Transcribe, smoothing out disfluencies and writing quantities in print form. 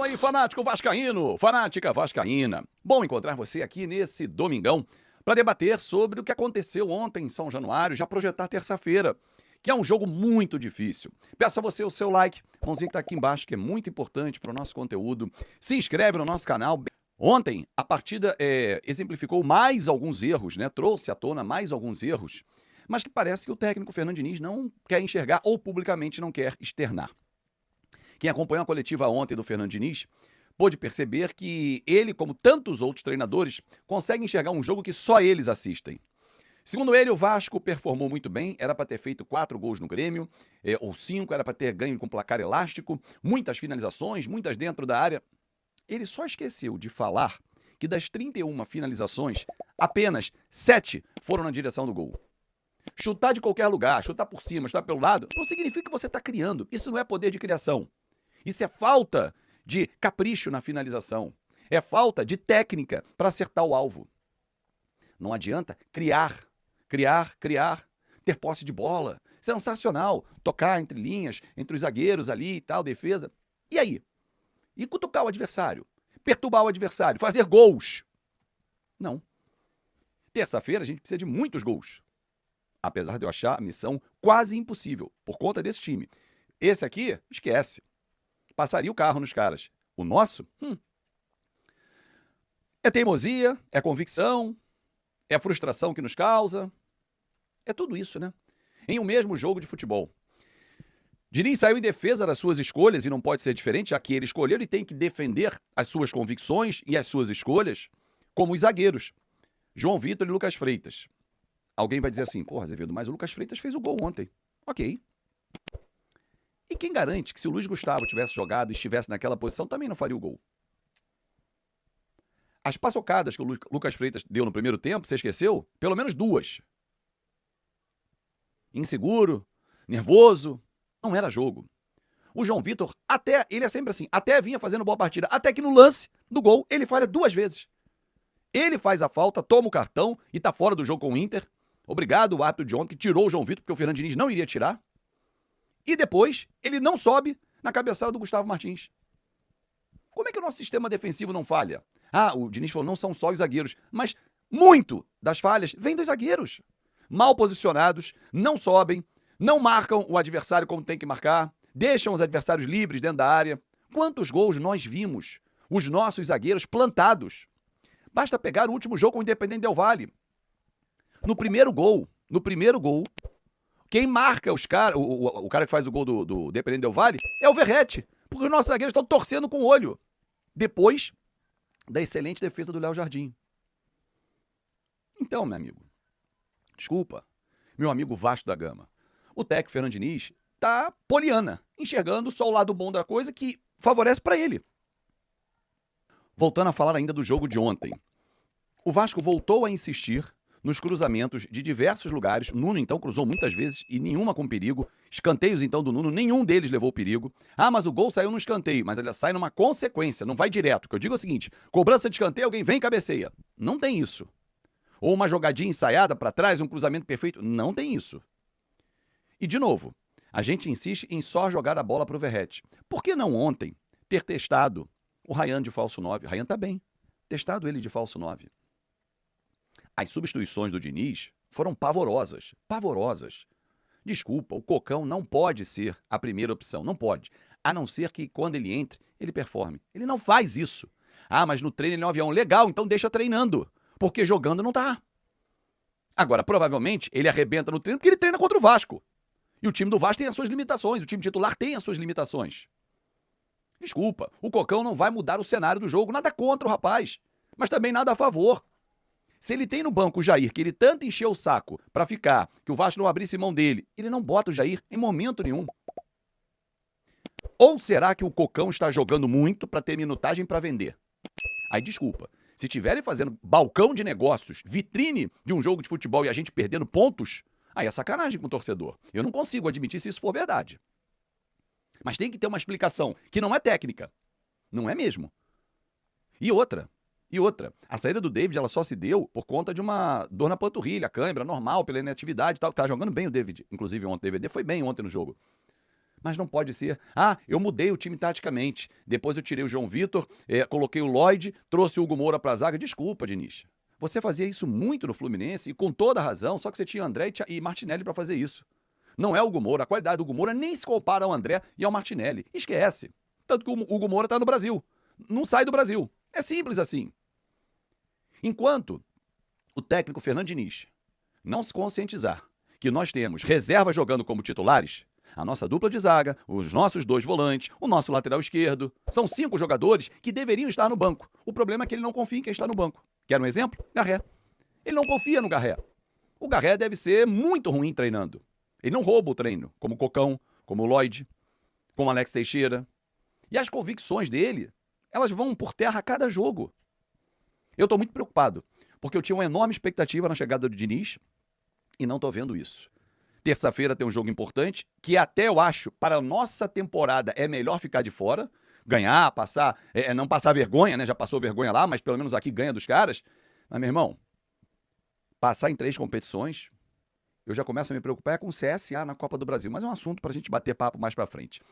Fala aí, fanático vascaíno, fanática vascaína. Bom encontrar você aqui nesse domingão para debater sobre o que aconteceu ontem em São Januário, já projetar terça-feira, que é um jogo muito difícil. Peço a você o seu like, mãozinho que tá aqui embaixo, que é muito importante para o nosso conteúdo. Se inscreve no nosso canal. Ontem, a partida exemplificou mais alguns erros, né? Trouxe à tona mais alguns erros, mas que parece que o técnico Fernando Diniz não quer enxergar ou publicamente não quer externar. Quem acompanhou a coletiva ontem do Fernando Diniz pôde perceber que ele, como tantos outros treinadores, consegue enxergar um jogo que só eles assistem. Segundo ele, o Vasco performou muito bem, era para ter feito 4 gols no Grêmio, ou 5, era para ter ganho com placar elástico, muitas finalizações, muitas dentro da área. Ele só esqueceu de falar que das 31 finalizações, apenas 7 foram na direção do gol. Chutar de qualquer lugar, chutar por cima, chutar pelo lado, não significa que você está criando. Isso não é poder de criação. Isso é falta de capricho na finalização. É falta de técnica para acertar o alvo. Não adianta criar, ter posse de bola. Sensacional. Tocar entre linhas, entre os zagueiros ali e tal, defesa. E aí? E cutucar o adversário? Perturbar o adversário? Fazer gols? Não. Terça-feira a gente precisa de muitos gols. Apesar de eu achar a missão quase impossível, por conta desse time. Esse aqui, esquece. Passaria o carro nos caras. O nosso? É teimosia, é convicção, é a frustração que nos causa. É tudo isso, né? Em um mesmo jogo de futebol. Diniz saiu em defesa das suas escolhas e não pode ser diferente, já que ele escolheu, ele tem que defender as suas convicções e as suas escolhas, como os zagueiros, João Vitor e Lucas Freitas. Alguém vai dizer assim, porra, Azevedo, mas o Lucas Freitas fez o gol ontem. Ok. E quem garante que se o Luiz Gustavo tivesse jogado e estivesse naquela posição, também não faria o gol? As paçocadas que o Lucas Freitas deu no primeiro tempo, você esqueceu? Pelo menos 2. Inseguro, nervoso, não era jogo. O João Vitor, ele é sempre assim, até vinha fazendo boa partida, até que no lance do gol, ele falha 2 vezes. Ele faz a falta, toma o cartão e tá fora do jogo com o Inter. Obrigado, o árbitro de ontem, que tirou o João Vitor, porque o Fernando Diniz não iria tirar. E depois, ele não sobe na cabeçada do Gustavo Martins. Como é que o nosso sistema defensivo não falha? Ah, o Diniz falou, não são só os zagueiros. Mas muito das falhas vem dos zagueiros. Mal posicionados, não sobem, não marcam o adversário como tem que marcar, deixam os adversários livres dentro da área. Quantos gols nós vimos? Os nossos zagueiros plantados. Basta pegar o último jogo com o Independente Del Valle. No primeiro gol, quem marca os caras, o cara que faz o gol do Independente Del Valle é o Verratti, porque os nossos zagueiros estão torcendo com o olho. Depois da excelente defesa do Léo Jardim. Então, meu amigo, desculpa, meu amigo Vasco da Gama, o técnico Fernando Diniz tá poliana, enxergando só o lado bom da coisa que favorece para ele. Voltando a falar ainda do jogo de ontem, o Vasco voltou a insistir nos cruzamentos de diversos lugares. Nuno, então, cruzou muitas vezes e nenhuma com perigo. Escanteios, então, do Nuno, nenhum deles levou perigo. Ah, mas o gol saiu no escanteio, mas ele sai numa consequência, não vai direto. O que eu digo é o seguinte, cobrança de escanteio, alguém vem e cabeceia. Não tem isso. Ou uma jogadinha ensaiada para trás, um cruzamento perfeito. Não tem isso. E, de novo, a gente insiste em só jogar a bola pro Verratti. Por que não ontem ter testado o Ryan de falso 9? O Ryan tá bem. Testado ele de falso 9. As substituições do Diniz foram pavorosas. Pavorosas. Desculpa, o Cocão não pode ser a primeira opção. Não pode. A não ser que quando ele entre, ele performe. Ele não faz isso. Ah, mas no treino ele é um avião. Legal, então deixa treinando. Porque jogando não tá. Agora, provavelmente, ele arrebenta no treino porque ele treina contra o Vasco. E o time do Vasco tem as suas limitações. O time titular tem as suas limitações. Desculpa, o Cocão não vai mudar o cenário do jogo. Nada contra o rapaz. Mas também nada a favor. Se ele tem no banco o Jair, que ele tanto encheu o saco pra ficar, que o Vasco não abrisse mão dele, ele não bota o Jair em momento nenhum. Ou será que o Cocão está jogando muito pra ter minutagem pra vender? Aí, desculpa, se estiverem fazendo balcão de negócios, vitrine de um jogo de futebol e a gente perdendo pontos, aí é sacanagem com o torcedor. Eu não consigo admitir se isso for verdade. Mas tem que ter uma explicação, que não é técnica. Não é mesmo. E outra, a saída do David ela só se deu por conta de uma dor na panturrilha, cãibra, normal, pela inatividade e tal. Tá jogando bem o David, inclusive ontem. O DVD foi bem ontem no jogo. Mas não pode ser. Ah, eu mudei o time taticamente. Depois eu tirei o João Vitor, coloquei o Lloyd, trouxe o Hugo Moura para a zaga. Desculpa, Diniz. Você fazia isso muito no Fluminense e com toda a razão, só que você tinha André e Martinelli para fazer isso. Não é o Hugo Moura. A qualidade do Hugo Moura nem se compara ao André e ao Martinelli. Esquece. Tanto que o Hugo Moura está no Brasil. Não sai do Brasil. É simples assim. Enquanto o técnico Fernando Diniz não se conscientizar que nós temos reservas jogando como titulares, a nossa dupla de zaga, os nossos 2 volantes, o nosso lateral esquerdo, são 5 jogadores que deveriam estar no banco. O problema é que ele não confia em quem está no banco. Quer um exemplo? Garré. Ele não confia no Garré. O Garré deve ser muito ruim treinando. Ele não rouba o treino, como o Cocão, como o Lloyd, como o Alex Teixeira. E as convicções dele, elas vão por terra a cada jogo. Eu estou muito preocupado, porque eu tinha uma enorme expectativa na chegada do Diniz e não estou vendo isso. Terça-feira tem um jogo importante, que até eu acho, para a nossa temporada, é melhor ficar de fora, ganhar, passar, não passar vergonha, né? Já passou vergonha lá, mas pelo menos aqui ganha dos caras. Mas, meu irmão, passar em 3 competições, eu já começo a me preocupar com o CSA na Copa do Brasil, mas é um assunto para a gente bater papo mais para frente.